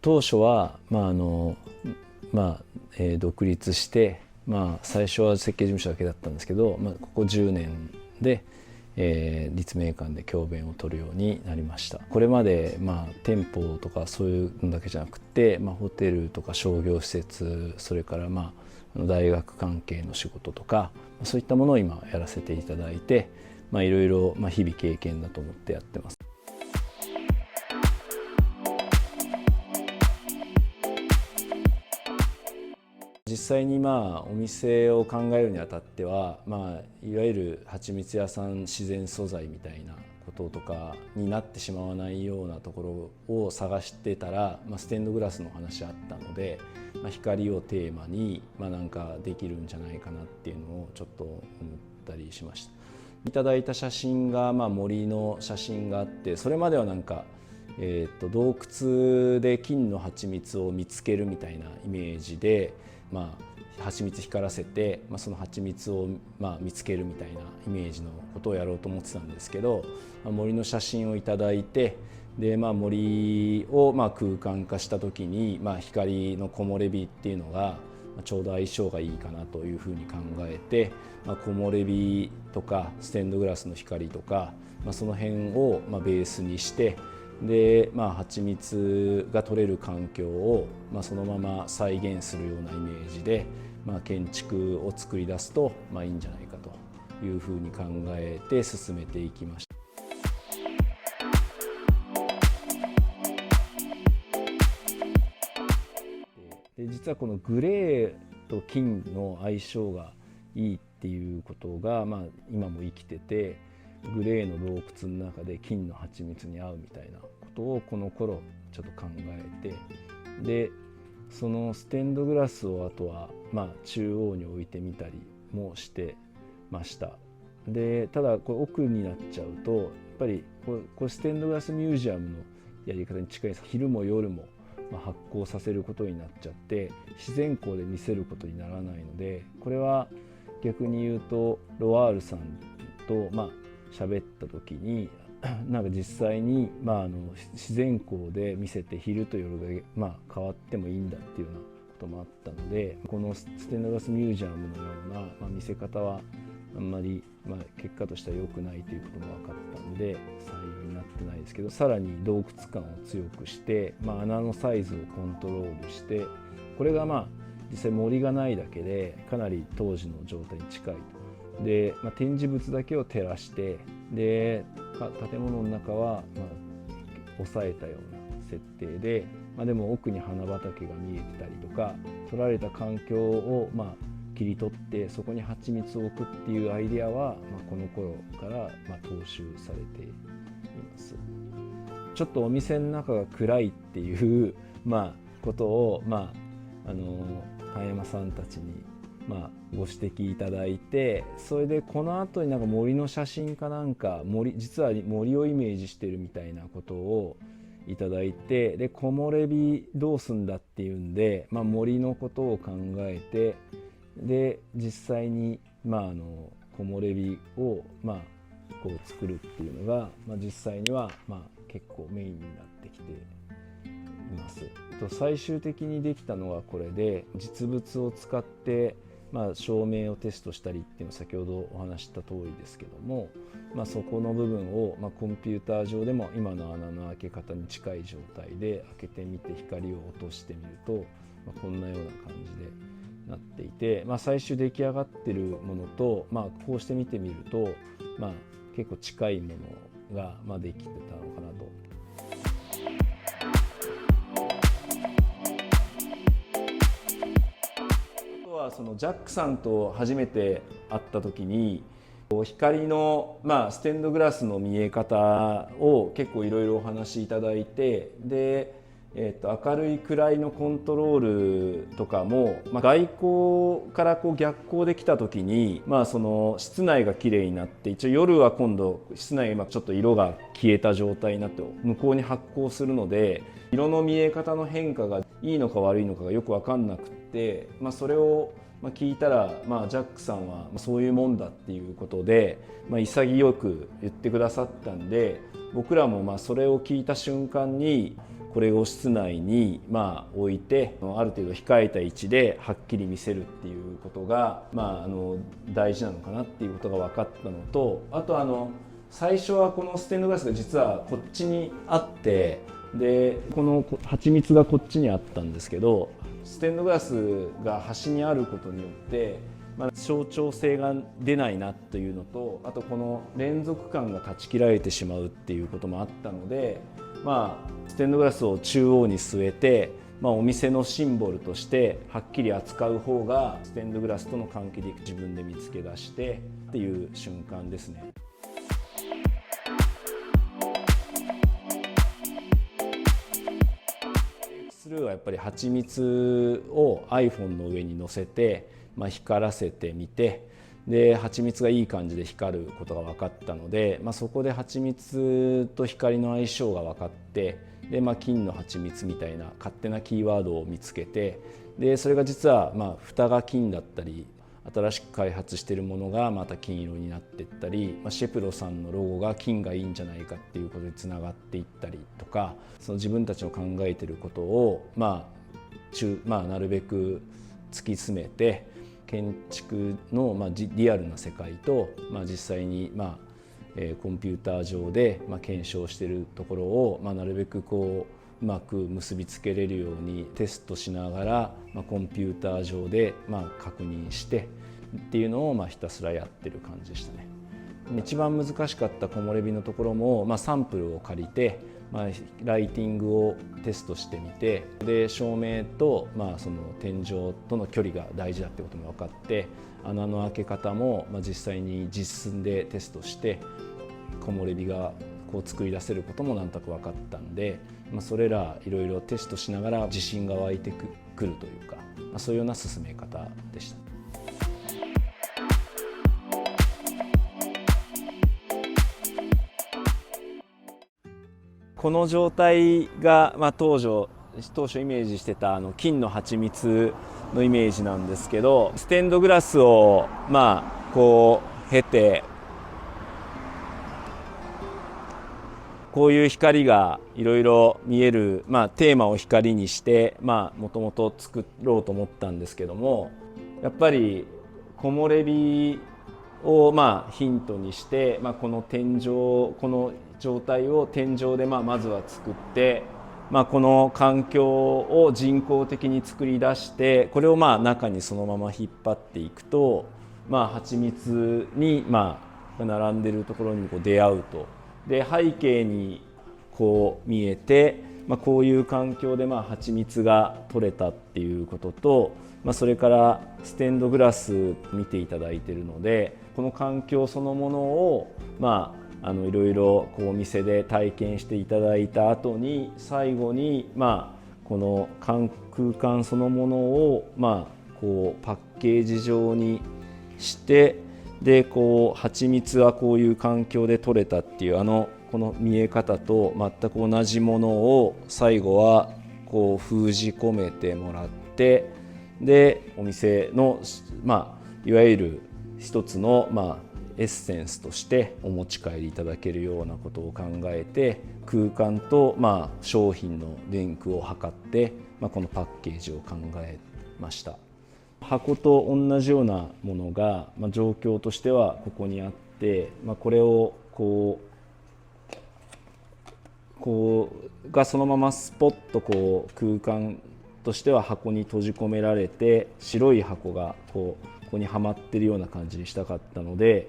当初は、独立して、最初は設計事務所だけだったんですけど、ここ10年で、立命館で教鞭を取るようになりました。これまで、店舗とかそういうのだけじゃなくて、ホテルとか商業施設、それから大学関係の仕事とかそういったものを今やらせていただいて、いろいろ日々経験だと思ってやってます。実際にお店を考えるにあたっては、いわゆる蜂蜜屋さん自然素材みたいなこととかになってしまわないようなところを探してたら、ステンドグラスの話あったので、光をテーマになんかできるんじゃないかなっていうのをちょっと思ったりしました。いただいた写真が森の写真があって、それまではなんか洞窟で金の蜂蜜を見つけるみたいなイメージで、蜂蜜光らせて、その蜂蜜を見つけるみたいなイメージのことをやろうと思ってたんですけど、森の写真をいただいて、で森を空間化した時に、光の木漏れ日っていうのがちょうど相性がいいかなというふうに考えて、木漏れ日とかステンドグラスの光とか、その辺をベースにして、で蜂蜜が取れる環境をそのまま再現するようなイメージで、建築を作り出すといいんじゃないかというふうに考えて進めていきました。で実はこのグレーと金の相性がいいっていうことが、今も生きてて、グレーの洞窟の中で金の蜂蜜に合うみたいなことをこの頃ちょっと考えて、でそのステンドグラスをあとは中央に置いてみたりもしてました。でただこれ奥になっちゃうとやっぱりこれステンドグラスミュージアムのやり方に近いです。昼も夜も発光させることになっちゃって自然光で見せることにならないので、これは逆に言うとロワールさんと喋った時になんか実際に、自然光で見せて昼と夜が、変わってもいいんだっていうようなこともあったので、このステンドグラスミュージアムのような、見せ方はあんまり、結果としては良くないということも分かったので採用になってないですけど、さらに洞窟感を強くして、穴のサイズをコントロールして、これが実際森がないだけでかなり当時の状態に近いと。で、展示物だけを照らして、で建物の中は抑えたような設定で、でも奥に花畑が見えてたりとか、取られた環境を切り取ってそこに蜂蜜を置くっていうアイデアは、この頃から踏襲されています。ちょっとお店の中が暗いっていうことを葉山さんたちにご指摘いただいて、それでこの後になんか森の写真かなんか、実は森をイメージしてるみたいなことをいただいて、で木漏れ日どうすんだっていうんで、森のことを考えて、で実際に木漏れ日をこう作るっていうのが、実際には結構メインになってきています。最終的にできたのはこれで、実物を使って照明をテストしたりっていうのは先ほどお話した通りですけども、そこの部分をコンピューター上でも今の穴の開け方に近い状態で開けてみて光を落としてみると、こんなような感じでなっていて、最終出来上がってるものと、こうして見てみると、結構近いものができてたのかなと。そのジャックさんと初めて会った時に、光の、ステンドグラスの見え方を結構いろいろお話しいただいて、で、明るい暗いのコントロールとかも、外光から逆光できた時に、その室内が綺麗になって、一応夜は今度室内がちょっと色が消えた状態になって向こうに発光するので、色の見え方の変化がいいのか悪いのかがよく分かんなくって、それを聞いたら、ジャックさんはそういうもんだっていうことで、潔く言ってくださったんで、僕らもそれを聞いた瞬間にこれを室内に置いてある程度控えた位置ではっきり見せるっていうことが大事なのかなっていうことが分かったのと、あと最初はこのステンドグラスが実はこっちにあって、でこの蜂蜜がこっちにあったんですけど、ステンドグラスが端にあることによって象徴性が出ないなというのと、あとこの連続感が断ち切られてしまうっていうこともあったので、ステンドグラスを中央に据えて、お店のシンボルとしてはっきり扱う方がステンドグラスとの関係で自分で見つけ出してっていう瞬間ですね。スルーはやっぱり蜂蜜を iPhone の上に乗せて、光らせてみて、で蜂蜜がいい感じで光ることが分かったので、そこで蜂蜜と光の相性が分かって、で、金の蜂蜜みたいな勝手なキーワードを見つけて、でそれが実は蓋が金だったり、新しく開発しているものがまた金色になっていったり、シェプロさんのロゴが金がいいんじゃないかっていうことでつながっていったりとか、その自分たちの考えていることをなるべく突き詰めて、建築のリアルな世界と実際にコンピューター上で検証しているところをなるべくうまく結びつけれるようにテストしながらコンピューター上で確認してっていうのをひたすらやってる感じでしたね。一番難しかった木漏れ日のところもサンプルを借りてライティングをテストしてみて、で照明とその天井との距離が大事だってことも分かって、穴の開け方も実際に実寸でテストして木漏れ日が作り出せることもなんとなく分かったんで、それらいろいろテストしながら自信が湧いてくるというか、そういうような進め方でした。この状態が、当初イメージしてた金の蜂蜜のイメージなんですけど、ステンドグラスを経て、こういう光がいろいろ見える、テーマを光にしてもともと作ろうと思ったんですけども、やっぱり木漏れ日をヒントにして、この天井、この状態を天井でまずは作って、この環境を人工的に作り出して、これを中にそのまま引っ張っていくと、蜂蜜に並んでるところに出会うと。で背景に見えて、こういう環境で蜂蜜が取れたっていうことと、それからステンドグラス見ていただいているので、この環境そのものをいろいろお店で体験していただいた後に、最後にこの空間そのものをパッケージ状にして、で蜂蜜はこういう環境で取れたっていうこの見え方と全く同じものを最後は封じ込めてもらって、でお店のいわゆる一つのエッセンスとしてお持ち帰りいただけるようなことを考えて、空間と商品のリンクを図ってこのパッケージを考えました。箱と同じようなものが状況としてはここにあって、これをがそのままスポッと空間としては箱に閉じ込められて、白い箱がここにはまっているような感じにしたかったので、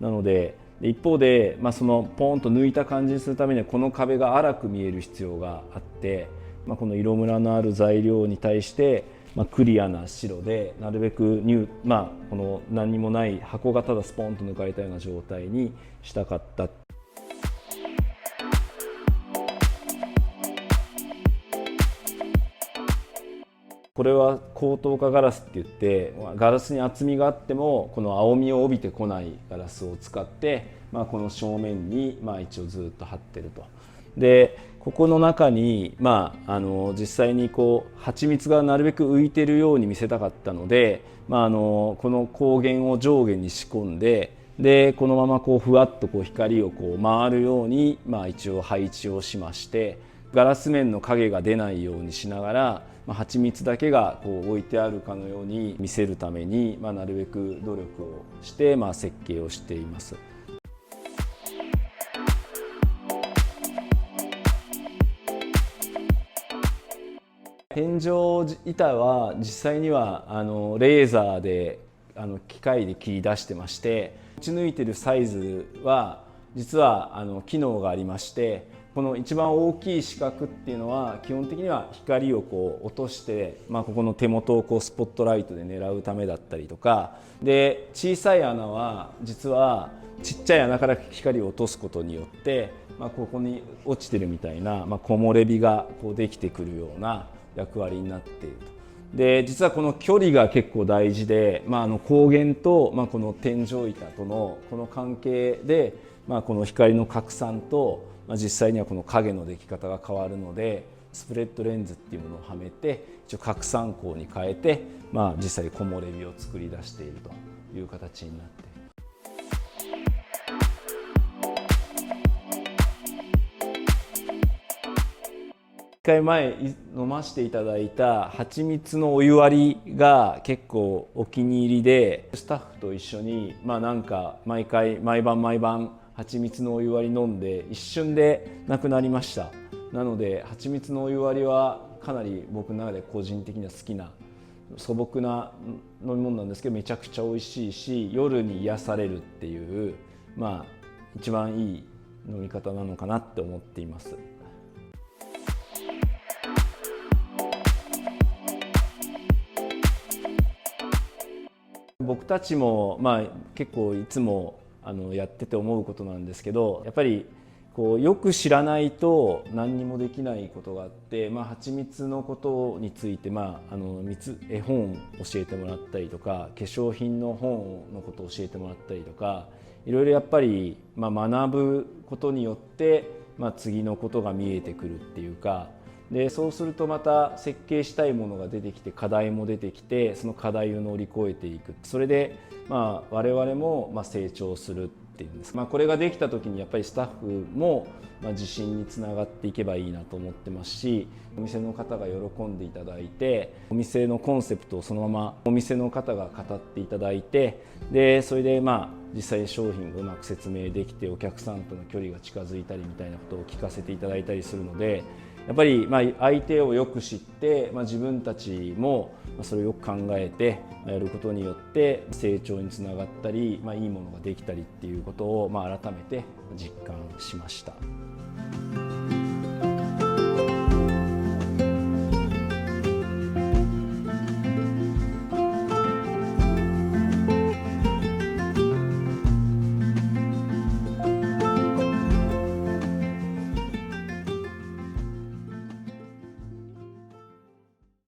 なので一方で、そのポンと抜いた感じにするためにはこの壁が荒く見える必要があって、この色ムラのある材料に対してクリアな白で、なるべくこの何にもない箱がただスポンと抜かれたような状態にしたかった。これは高透過ガラスって言って、ガラスに厚みがあってもこの青みを帯びてこないガラスを使って、この正面に一応ずっと貼ってると。でここの中に、実際に蜂蜜がなるべく浮いてるように見せたかったので、この光源を上下に仕込んで、でこのままふわっと光を回るように、一応配置をしまして、ガラス面の影が出ないようにしながら、蜂蜜だけがこう置いてあるかのように見せるために、なるべく努力をして、設計をしています。天井板は実際にはレーザーで機械で切り出してまして、打ち抜いてるサイズは実は機能がありまして、この一番大きい四角っていうのは基本的には光をこう落として、ここの手元をこうスポットライトで狙うためだったりとかで、小さい穴は実はちっちゃい穴から光を落とすことによって、ここに落ちてるみたいな、木漏れ日がこうできてくるような役割になっていると。で実はこの距離が結構大事で、光源と、この天井板とのこの関係で、この光の拡散と、実際にはこの影のでき方が変わるので、スプレッドレンズっていうものをはめて一応拡散光に変えて、実際に木漏れ日を作り出しているという形になっている。1回前飲ませていただいた蜂蜜のお湯割りが結構お気に入りで、スタッフと一緒になんか毎晩蜂蜜のお湯割り飲んで一瞬でなくなりました。なので蜂蜜のお湯割りはかなり僕の中で個人的には好きな素朴な飲み物なんですけど、めちゃくちゃ美味しいし、夜に癒されるっていう一番いい飲み方なのかなって思っています。僕たちも結構いつもやってて思うことなんですけど、やっぱりこうよく知らないと何にもできないことがあって、蜂蜜のことについて絵本を教えてもらったりとか、化粧品の本のことを教えてもらったりとか、いろいろやっぱり学ぶことによって、次のことが見えてくるっていうか、でそうするとまた設計したいものが出てきて、課題も出てきて、その課題を乗り越えていく。それで我々も成長するっていうんです。これができた時にやっぱりスタッフも自信につながっていけばいいなと思ってますし、お店の方が喜んでいただいて、お店のコンセプトをそのままお店の方が語っていただいて、でそれで実際に商品をうまく説明できて、お客さんとの距離が近づいたりみたいなことを聞かせていただいたりするので、やっぱり相手をよく知って、自分たちもそれをよく考えてやることによって成長につながったり、いいものができたりっていうことを改めて実感しました。